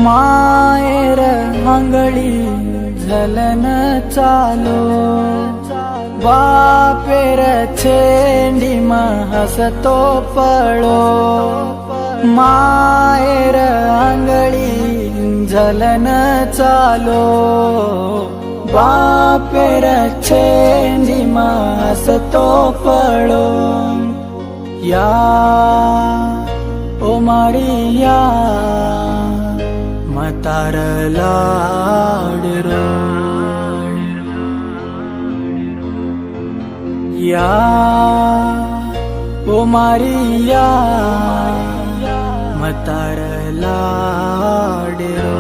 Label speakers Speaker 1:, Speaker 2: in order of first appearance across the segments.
Speaker 1: मायर आंगळी झलन चालो बापेर छेंडी हसतो पळो मायर आंगळी झलन चालो बापेर छेंडी हसतो पळो या ओ मारिया मतार लाडरो या ओ मारिया मतार लाडरो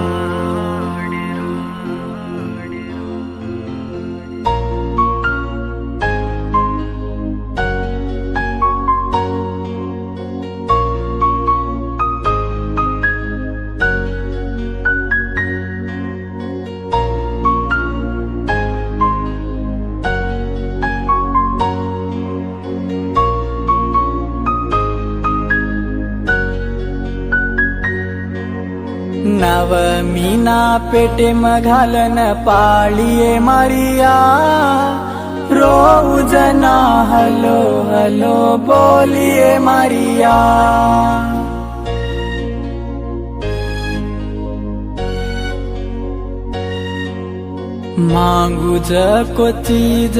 Speaker 1: नव मीना पेटे घालन पाळिये मारिया रोज ना हलो हलो बोलिये मारिया मांगू को चीज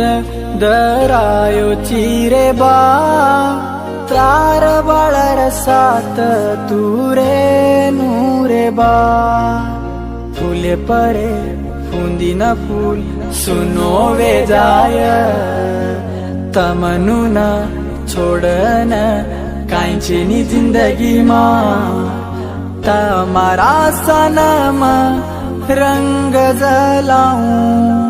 Speaker 1: दरायो चिरे बा त्रार बाळर सात तुरे नूरे बा फुले परे फुंदी न फूल सुनो वे जाय तमनु न छोड़न कांची नी जिंदगी मा तमारा सनम रंग जलाऊं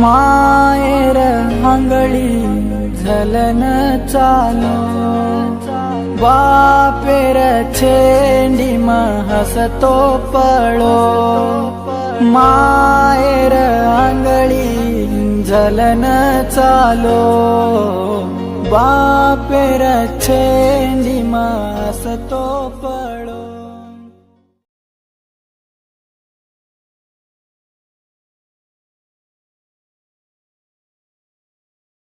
Speaker 1: मायर आंगळी झलन चालो बापेर छेंडी हसतो पळो मायर आंगळी झलन चालो बापेर छेंडी हसतो पळो।